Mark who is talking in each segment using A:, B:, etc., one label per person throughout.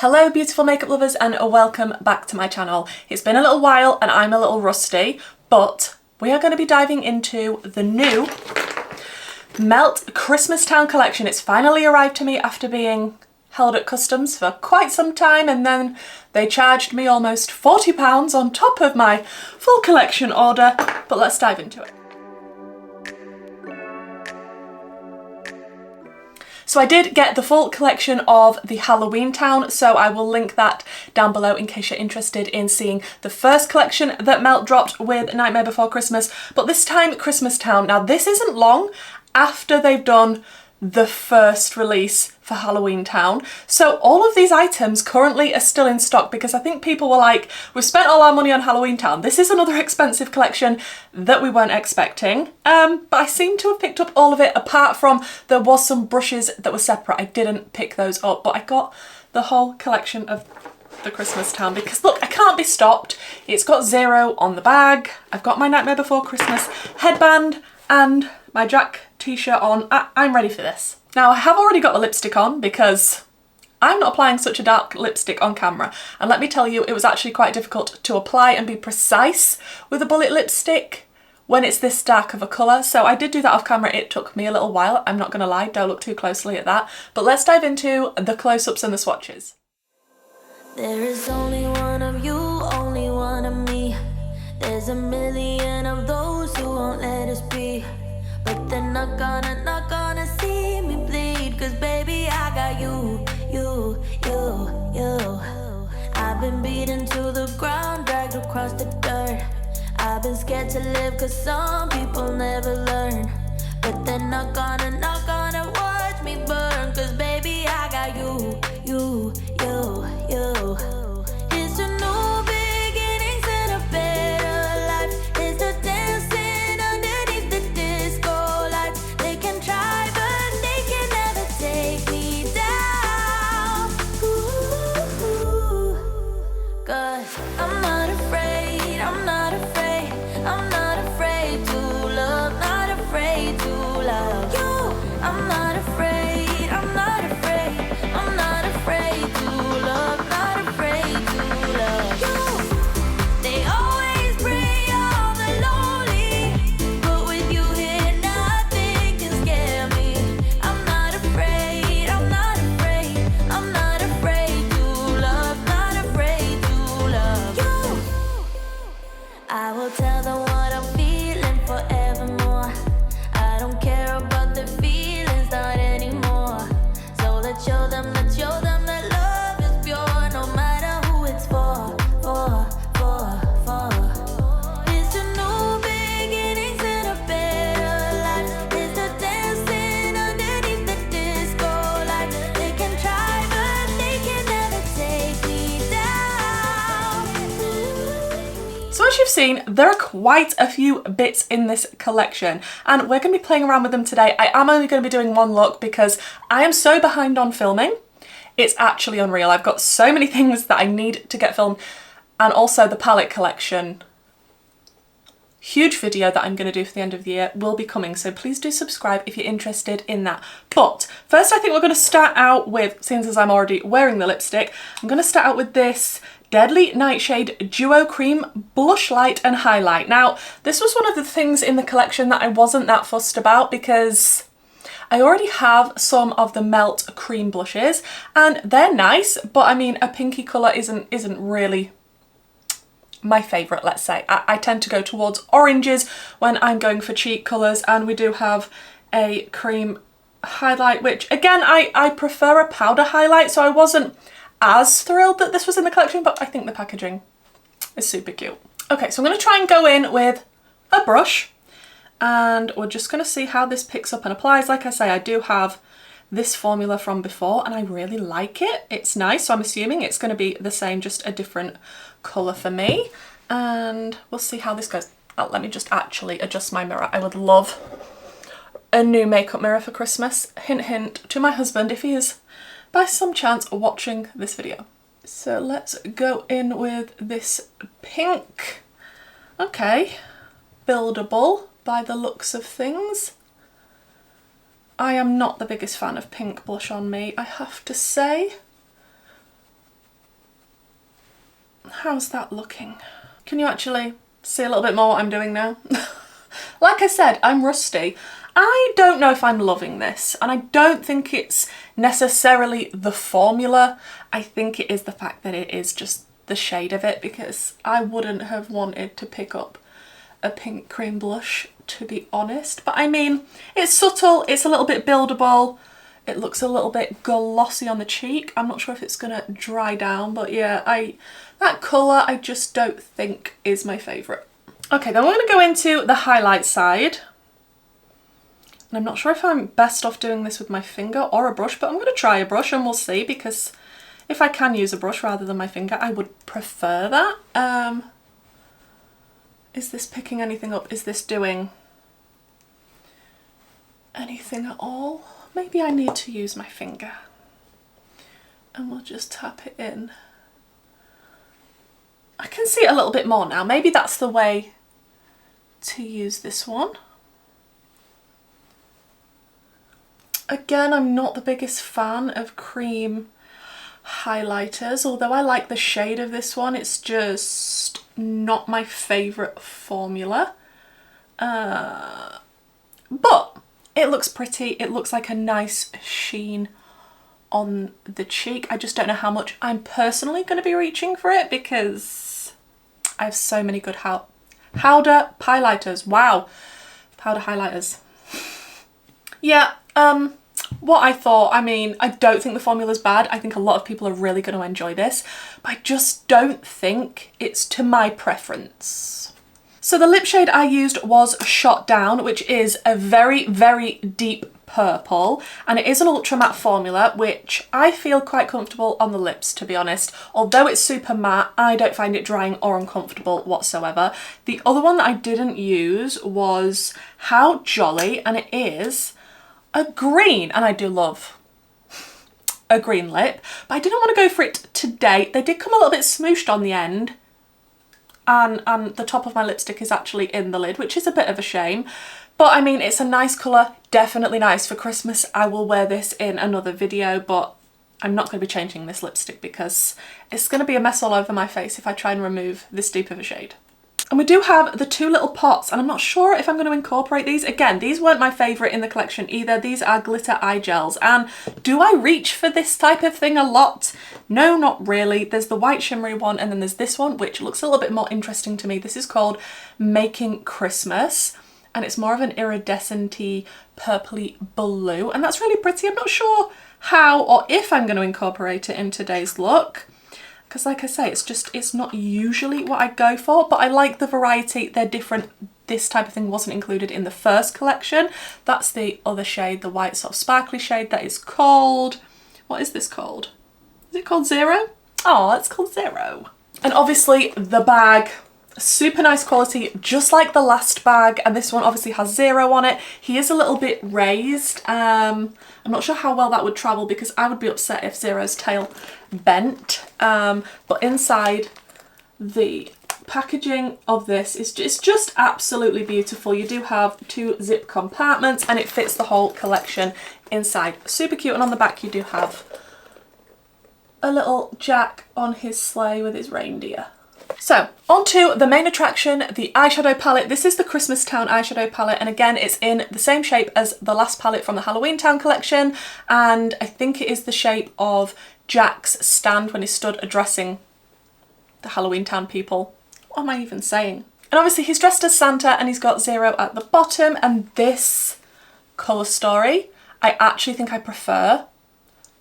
A: Hello beautiful makeup lovers and welcome back to my channel. It's been a little while and I'm a little rusty, but we are going to be diving into the new Melt Christmas Town collection. It's finally arrived to me after being held at customs for quite some time, and then they charged me almost £40 on top of my full collection order, but let's dive into it. So I did get the full collection of the Halloween Town, so I will link that down below in case you're interested in seeing the first collection that Melt dropped with Nightmare Before Christmas, but this time Christmas Town. Now this isn't long after they've done the first release for Halloween Town, so all of these items currently are still in stock because I think people were like, we've spent all our money on Halloween Town, this is another expensive collection that we weren't expecting, but I seem to have picked up all of it apart from there was some brushes that were separate. I didn't pick those up, but I got the whole collection of the Christmas Town because look, I can't be stopped. It's got 0 on the bag, I've got my Nightmare Before Christmas headband and my Jack t-shirt on. I'm ready for this. Now I have already got the lipstick on because I'm not applying such a dark lipstick on camera, and let me tell you, it was actually quite difficult to apply and be precise with a bullet lipstick when it's this dark of a colour, so I did do that off camera. It took me a little while, I'm not gonna lie, don't look too closely at that, but let's dive into the close-ups and the swatches.
B: There is only one of you, only one of me. There's a million of those who won't let us be, but they're not gonna see me bleed, cause baby I got you. I've been beaten to the ground, dragged across the dirt. I've been scared to live cause some people never learn, but they're not gonna watch me burn, cause baby I got you. It's a new beginnings and a better life. It's the dancing underneath the disco lights. They can try but they can never take me down. Ooh, cause I'm not afraid, I'm not afraid, I'm not afraid to love, not afraid to love you. I'm not afraid, I'm not afraid, I'm not afraid to love, not afraid to love you. They always bring all the lonely, but with you here nothing can scare me. I'm not afraid, I'm not afraid, I'm not afraid to love, not afraid to love you. I will tell them what I'm feeling forevermore. I don't care about the feelings, not anymore. So let's show them that love is pure, no matter who it's for. It's a new beginnings and a better life. It's the dancing underneath the disco lights. They can try but they can never take me down.
A: So as you've seen, there are quite a few bits in this collection and we're going to be playing around with them today. I am only going to be doing one look because I am so behind on filming. It's actually unreal. I've got so many things that I need to get filmed, and also the palette collection. Huge video that I'm going to do for the end of the year will be coming, so please do subscribe if you're interested in that. But first I think we're going to start out with, since as I'm already wearing the lipstick, I'm going to start out with this Deadly Nightshade Duo Cream Blush Light and Highlight. Now, this was one of the things in the collection that I wasn't that fussed about because I already have some of the Melt cream blushes and they're nice, but I mean, a pinky colour isn't really my favourite, let's say. I tend to go towards oranges when I'm going for cheek colours, and we do have a cream highlight, which again, I prefer a powder highlight, so I wasn't as thrilled that this was in the collection, but I think the packaging is super cute. Okay, so I'm going to try and go in with a brush and we're just going to see how this picks up and applies. Like I say, I do have this formula from before and I really like it. It's nice, so I'm assuming it's going to be the same, just a different colour for me. And we'll see how this goes. Oh, let me just actually adjust my mirror. I would love a new makeup mirror for Christmas. Hint, hint to my husband if he is by some chance watching this video. So let's go in with this pink. Okay, buildable by the looks of things. I am not the biggest fan of pink blush on me, I have to say. how's that looking? Can you actually see a little bit more what I'm doing now? Like I said, I'm rusty. I don't know if I'm loving this, and I don't think it's necessarily the formula. I think it is the fact that it is just the shade of it, because I wouldn't have wanted to pick up a pink cream blush, to be honest. But I mean, it's subtle, it's a little bit buildable, it looks a little bit glossy on the cheek. I'm not sure if it's gonna dry down, but yeah, that colour I just don't think is my favourite. Okay, then we're gonna go into the highlight side. And I'm not sure if I'm best off doing this with my finger or a brush, but I'm gonna try a brush and we'll see, because if I can use a brush rather than my finger, I would prefer that. Is this picking anything up? Is this doing anything at all? Maybe I need to use my finger. And we'll just tap it in. I can see it a little bit more now. Maybe that's the way to use this one. Again, I'm not the biggest fan of cream highlighters, although I like the shade of this one. It's just not my favourite formula. But it looks pretty. It looks like a nice sheen on the cheek. I just don't know how much I'm personally going to be reaching for it, because I have so many good powder highlighters. Wow, powder highlighters. Yeah, what I thought, I mean, I don't think the formula's bad. I think a lot of people are really going to enjoy this, but I just don't think it's to my preference. So the lip shade I used was Shot Down, which is a very, very deep purple, and it is an ultra matte formula, which I feel quite comfortable on the lips, to be honest. Although it's super matte, I don't find it drying or uncomfortable whatsoever. The other one that I didn't use was How Jolly, and it is a green, and I do love a green lip, but I didn't want to go for it today. They did come a little bit smooshed on the end, and the top of my lipstick is actually in the lid, which is a bit of a shame. But I mean, it's a nice colour, definitely nice for Christmas. I will wear this in another video, but I'm not going to be changing this lipstick because it's going to be a mess all over my face if I try and remove this deep of a shade. And we do have the two little pots, and I'm not sure if I'm going to incorporate these. Again, these weren't my favourite in the collection either. These are glitter eye gels, and do I reach for this type of thing a lot? No, not really. There's the white shimmery one, and then there's this one, which looks a little bit more interesting to me. This is called Making Christmas, and it's more of an iridescent-y, purpley blue, and that's really pretty. I'm not sure how or if I'm going to incorporate it in today's look, because like I say, it's not usually what I go for, but I like the variety. They're different. This type of thing wasn't included in the first collection. That's the other shade, the white sort of sparkly shade that is called, what is this called? Is it called Zero? Oh, it's called Zero. And obviously the bag, super nice quality, just like the last bag, and this one obviously has Zero on it. He is a little bit raised. I'm not sure how well that would travel, because I would be upset if Zero's tail bent. But inside, the packaging of this is just absolutely beautiful. You do have two zip compartments, and it fits the whole collection inside. Super cute. And on the back you do have a little Jack on his sleigh with his reindeer. So, on to the main attraction, the eyeshadow palette. This is the Christmas Town eyeshadow palette, and again, it's in the same shape as the last palette from the Halloween Town collection, and I think it is the shape of Jack's stand when he stood addressing the Halloween Town people. What am I even saying? And obviously he's dressed as Santa, and he's got Zero at the bottom, and this colour story I actually think I prefer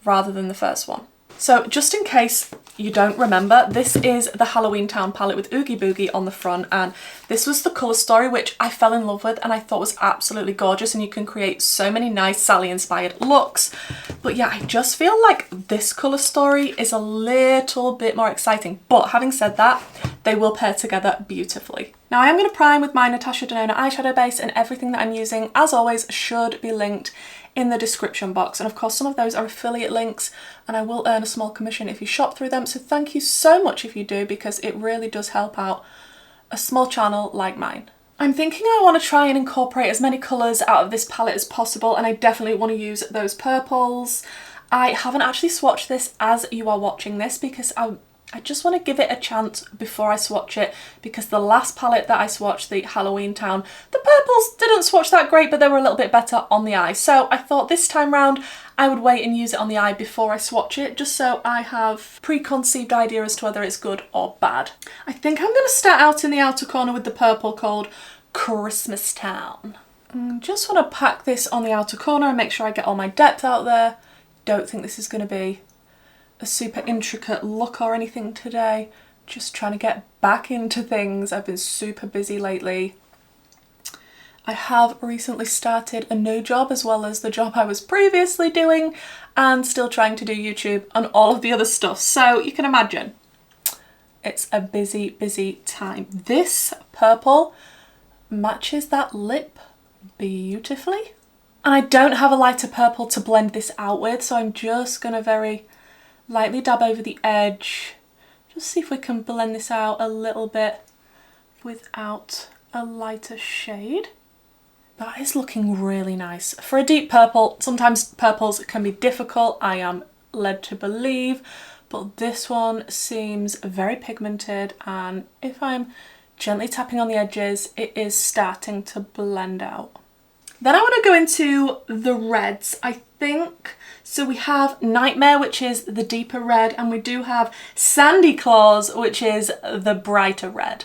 A: rather than the first one. So just in case you don't remember, this is the Halloween Town palette with Oogie Boogie on the front, and this was the colour story which I fell in love with and I thought was absolutely gorgeous, and you can create so many nice Sally inspired looks. But yeah, I just feel like this colour story is a little bit more exciting, but having said that, they will pair together beautifully. Now I am going to prime with my Natasha Denona eyeshadow base, and everything that I'm using, as always, should be linked in the description box, and of course some of those are affiliate links, and I will earn a small commission if you shop through them, so thank you so much if you do, because it really does help out a small channel like mine. I'm thinking I want to try and incorporate as many colours out of this palette as possible, and I definitely want to use those purples. I haven't actually swatched this as you are watching this, because I just want to give it a chance before I swatch it, because the last palette that I swatched, the Halloween Town, the purples didn't swatch that great, but they were a little bit better on the eye. So I thought this time round I would wait and use it on the eye before I swatch it, just so I have preconceived idea as to whether it's good or bad. I think I'm going to start out in the outer corner with the purple called Christmas Town. Just want to pack this on the outer corner and make sure I get all my depth out there. Don't think this is going to be a super intricate look or anything today. Just trying to get back into things. I've been super busy lately. I have recently started a new job as well as the job I was previously doing, and still trying to do YouTube and all of the other stuff. So you can imagine it's a busy, busy time. This purple matches that lip beautifully. And I don't have a lighter purple to blend this out with, so I'm just gonna very lightly dab over the edge. Just see if we can blend this out a little bit without a lighter shade. That is looking really nice. For a deep purple, sometimes purples can be difficult, I am led to believe, but this one seems very pigmented, and if I'm gently tapping on the edges, it is starting to blend out. Then I want to go into the reds, I think. So we have Nightmare, which is the deeper red, and we do have Sandy Claws, which is the brighter red.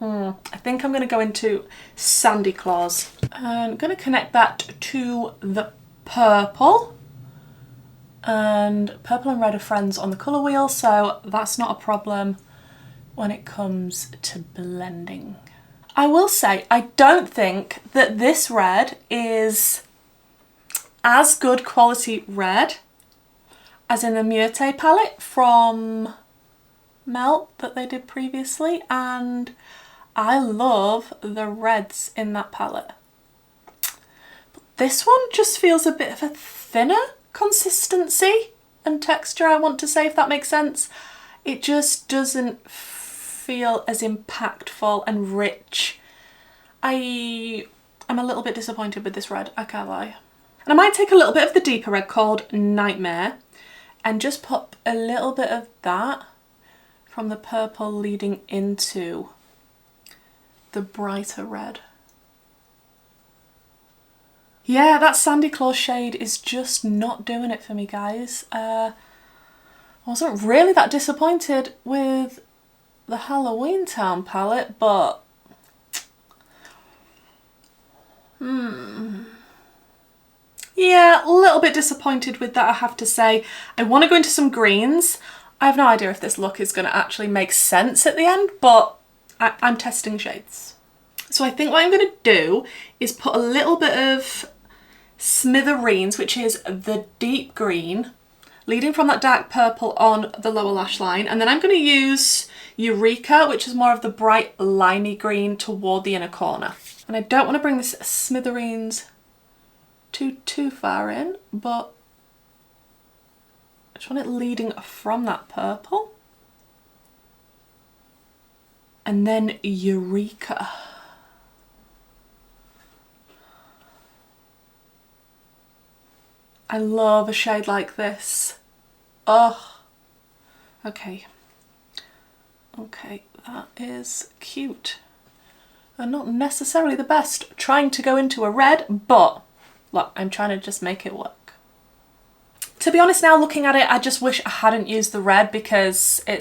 A: I think I'm going to go into Sandy Claws. I'm going to connect that to the purple. And purple and red are friends on the colour wheel, so that's not a problem when it comes to blending. I will say, I don't think that this red is as good quality red as in the Murte palette from Melt that they did previously, and I love the reds in that palette. But this one just feels a bit of a thinner consistency and texture, I want to say, if that makes sense. It just doesn't feel as impactful and rich. I'm a little bit disappointed with this red, I can't lie. And I might take a little bit of the deeper red called Nightmare and just pop a little bit of that from the purple leading into the brighter red. Yeah, that Sandy Claw shade is just not doing it for me, guys. I wasn't really that disappointed with the Halloween Town palette, but yeah, a little bit disappointed with that, I have to say. I want to go into some greens. I have no idea if this look is going to actually make sense at the end, but I'm testing shades. So I think what I'm going to do is put a little bit of Smithereens, which is the deep green, leading from that dark purple on the lower lash line. And then I'm going to use Eureka, which is more of the bright limey green, toward the inner corner. And I don't want to bring this Smithereens too far in, but I just want it leading from that purple. And then Eureka. I love a shade like this. Oh, okay. Okay, that is cute. And not necessarily the best trying to go into a red, but look, I'm trying to just make it work. To be honest now, looking at it, I just wish I hadn't used the red, because I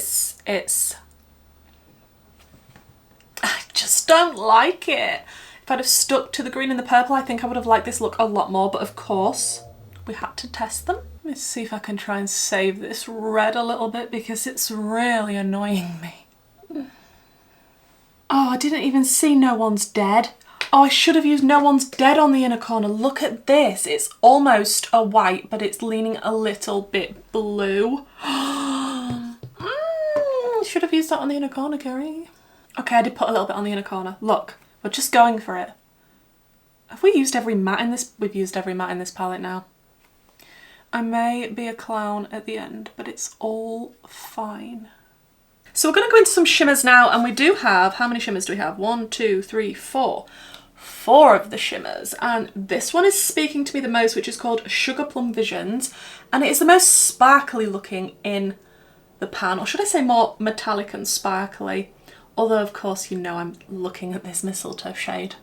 A: just don't like it. If I'd have stuck to the green and the purple, I think I would have liked this look a lot more, but of course, we had to test them. Let me see if I can try and save this red a little bit, because it's really annoying me. Oh, I didn't even see No One's Dead. Oh, I should have used No One's Dead on the inner corner. Look at this. It's almost a white, but it's leaning a little bit blue. Should have used that on the inner corner, Kerry. Okay, I did put a little bit on the inner corner. Look, we're just going for it. Have we used every matte in this? We've used every matte in this palette now. I may be a clown at the end, but it's all fine. So we're going to go into some shimmers now, and we do have, how many shimmers do we have? 1, 2, 3, 4. 4 of the shimmers, and this one is speaking to me the most, which is called Sugar Plum Visions, and it is the most sparkly looking in the pan, or should I say more metallic and sparkly, although of course you know I'm looking at this mistletoe shade.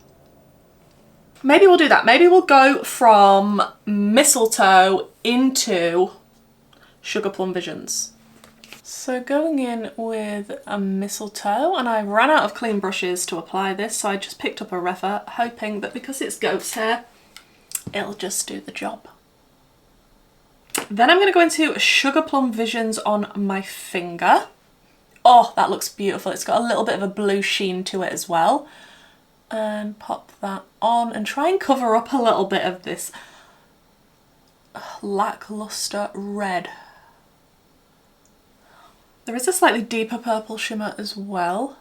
A: Maybe we'll do that. Maybe we'll go from mistletoe into Sugar Plum Visions. So going in with a mistletoe, and I ran out of clean brushes to apply this, so I just picked up a refer, hoping that because it's goat's hair, it'll just do the job. Then I'm going to go into Sugar Plum Visions on my finger. Oh, that looks beautiful. It's got a little bit of a blue sheen to it as well. And pop that on and try and cover up a little bit of this lackluster red. There is a slightly deeper purple shimmer as well,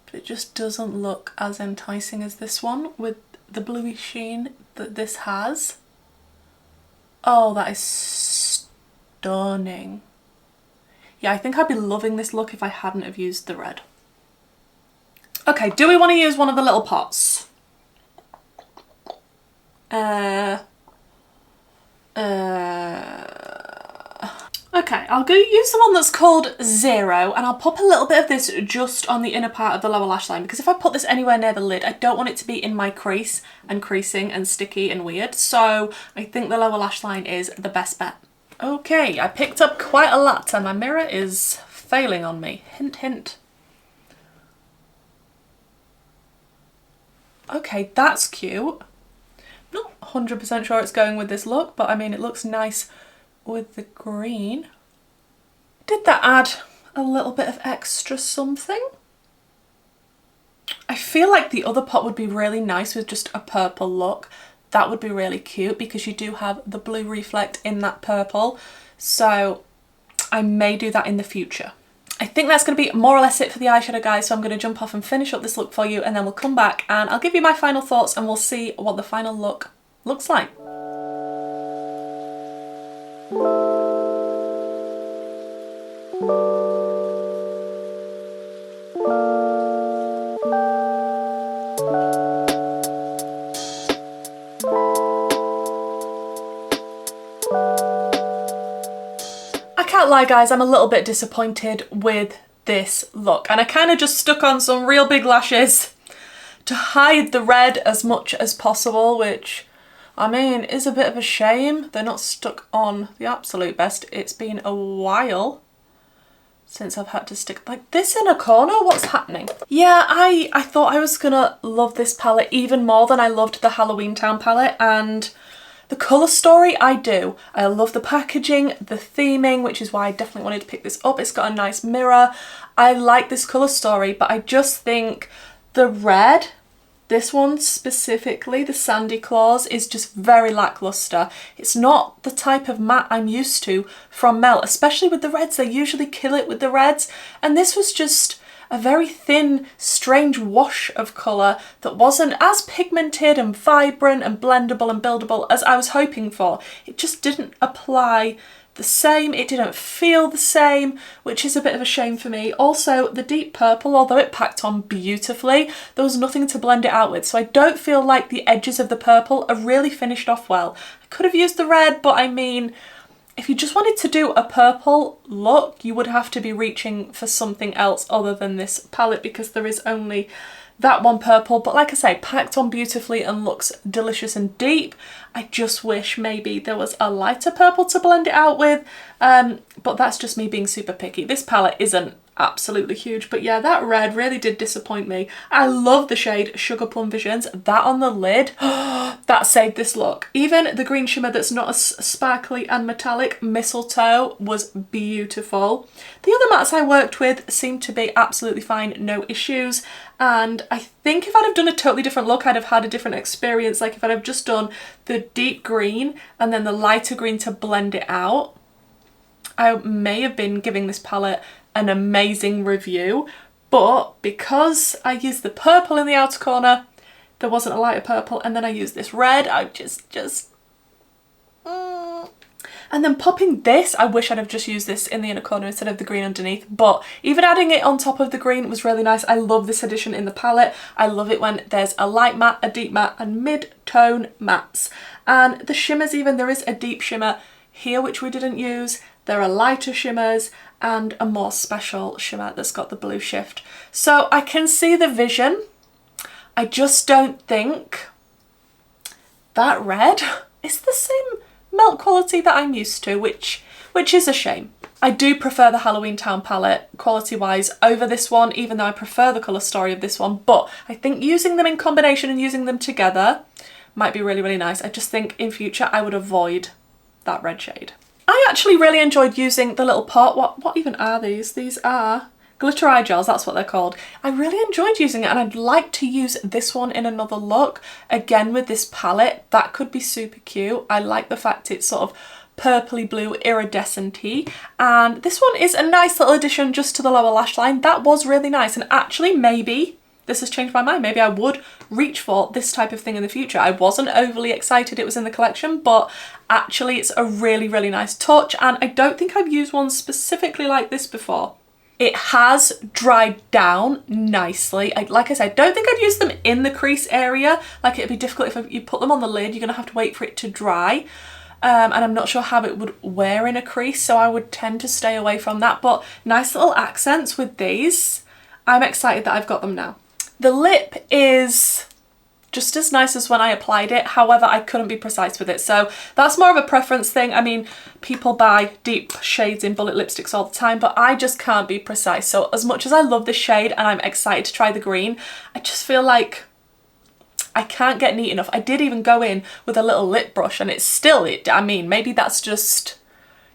A: but it just doesn't look as enticing as this one with the bluey sheen that this has. Oh, that is stunning. Yeah, I think I'd be loving this look if I hadn't have used the red. Okay, do we want to use one of the little pots? Okay, I'll go use the one that's called Zero, and I'll pop a little bit of this just on the inner part of the lower lash line, because if I put this anywhere near the lid, I don't want it to be in my crease and creasing and sticky and weird. So I think the lower lash line is the best bet. Okay, I picked up quite a lot and my mirror is failing on me. Hint, hint. Okay, that's cute. Not 100% sure it's going with this look, but I mean, it looks nice with the green. Did that add a little bit of extra something? I feel like the other pot would be really nice with just a purple look. That would be really cute because you do have the blue reflect in that purple. So I may do that in the future. I think that's going to be more or less it for the eyeshadow, guys, so I'm going to jump off and finish up this look for you, and then we'll come back and I'll give you my final thoughts and we'll see what the final look looks like. I can't lie, guys, I'm a little bit disappointed with this look, and I kind of just stuck on some real big lashes to hide the red as much as possible, which, I mean, is a bit of a shame. They're not stuck on the absolute best. It's been a while since I've had to stick like this in a corner. What's happening? Yeah, I thought I was gonna love this palette even more than I loved the Halloween Town palette, and the colour story, I do. I love the packaging, the theming, which is why I definitely wanted to pick this up. It's got a nice mirror. I like this colour story, but I just think the red, this one specifically, the Sandy Claws, is just very lackluster. It's not the type of matte I'm used to from Mel, especially with the reds. They usually kill it with the reds, and this was just a very thin, strange wash of colour that wasn't as pigmented and vibrant and blendable and buildable as I was hoping for. It just didn't apply the same, it didn't feel the same, which is a bit of a shame for me. Also, the deep purple, although it packed on beautifully, there was nothing to blend it out with, so I don't feel like the edges of the purple are really finished off well. I could have used the red, but I mean, if you just wanted to do a purple look, you would have to be reaching for something else other than this palette, because there is only that one purple. But like I say, packed on beautifully and looks delicious and deep. I just wish maybe there was a lighter purple to blend it out with, but that's just me being super picky. This palette isn't absolutely huge, but yeah, that red really did disappoint me. I love the shade Sugar Plum Visions. That on the lid, that saved this look. Even the green shimmer that's not as sparkly and metallic, Mistletoe, was beautiful. The other mattes I worked with seemed to be absolutely fine, no issues. And I think if I'd have done a totally different look, I'd have had a different experience. Like if I'd have just done the deep green and then the lighter green to blend it out, I may have been giving this palette an amazing review, but because I used the purple in the outer corner, there wasn't a lighter purple, and then I used this red, I and then popping this, I wish I'd have just used this in the inner corner instead of the green underneath, but even adding it on top of the green was really nice. I love this addition in the palette. I love it when there's a light matte, a deep matte, and mid-tone mattes. And the shimmers even, there is a deep shimmer here which we didn't use, there are lighter shimmers, and a more special shimmer that's got the blue shift. So I can see the vision. I just don't think that red is the same melt quality that I'm used to, which is a shame. I do prefer the Halloween Town palette quality-wise over this one, even though I prefer the colour story of this one, but I think using them in combination and using them together might be really, really nice. I just think in future I would avoid that red shade. I actually really enjoyed using the little pot. What even are these? These are glitter eye gels, that's what they're called. I really enjoyed using it, and I'd like to use this one in another look. Again, with this palette, that could be super cute. I like the fact it's sort of purpley blue, iridescent-y, and this one is a nice little addition just to the lower lash line. That was really nice, and actually maybe this has changed my mind. Maybe I would reach for this type of thing in the future. I wasn't overly excited it was in the collection, but actually it's a really, really nice touch, and I don't think I've used one specifically like this before. It has dried down nicely. Like I said, I don't think I'd use them in the crease area. Like, it'd be difficult if you put them on the lid. You're gonna have to wait for it to dry. And I'm not sure how it would wear in a crease, so I would tend to stay away from that. But nice little accents with these. I'm excited that I've got them now. The lip is just as nice as when I applied it. However, I couldn't be precise with it. So that's more of a preference thing. I mean, people buy deep shades in bullet lipsticks all the time, but I just can't be precise. So as much as I love this shade and I'm excited to try the green, I just feel like I can't get neat enough. I did even go in with a little lip brush and it's still, I mean, maybe that's just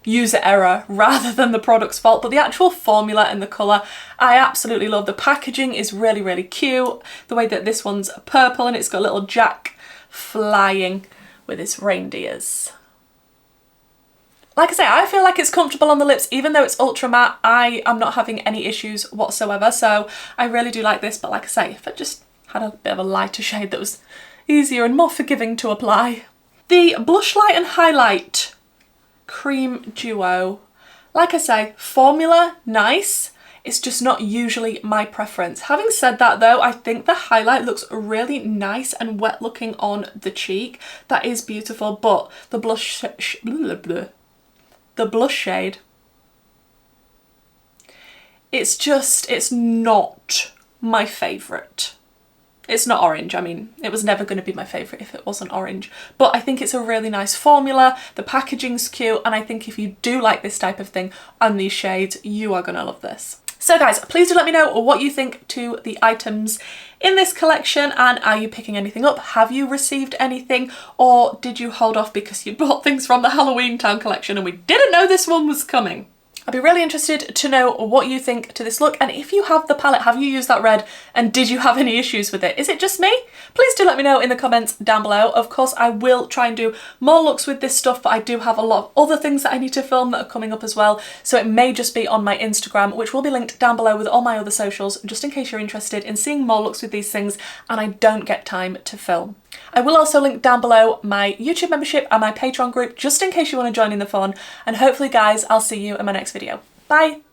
A: user error rather than the product's fault, but the actual formula and the colour I absolutely love. The packaging is really, really cute. The way that this one's purple and it's got a little Jack flying with his reindeers. Like I say, I feel like it's comfortable on the lips. Even though it's ultra matte, I am not having any issues whatsoever, so I really do like this. But like I say, if I just had a bit of a lighter shade that was easier and more forgiving to apply. The Blush Light and Highlight Cream Duo. Like I say, formula, nice. It's just not usually my preference. Having said that though, I think the highlight looks really nice and wet looking on the cheek. That is beautiful, but the blush shade, it's not my favourite. It's not orange. I mean, it was never going to be my favourite if it wasn't orange. But I think it's a really nice formula. The packaging's cute. And I think if you do like this type of thing and these shades, you are going to love this. So guys, please do let me know what you think to the items in this collection. And are you picking anything up? Have you received anything? Or did you hold off because you bought things from the Halloween Town collection and we didn't know this one was coming? I'd be really interested to know what you think to this look, and if you have the palette, have you used that red and did you have any issues with it? Is it just me? Please do let me know in the comments down below. Of course, I will try and do more looks with this stuff, but I do have a lot of other things that I need to film that are coming up as well, so it may just be on my Instagram, which will be linked down below with all my other socials, just in case you're interested in seeing more looks with these things and I don't get time to film. I will also link down below my YouTube membership and my Patreon group, just in case you want to join in the fun. And hopefully guys, I'll see you in my next video. Bye!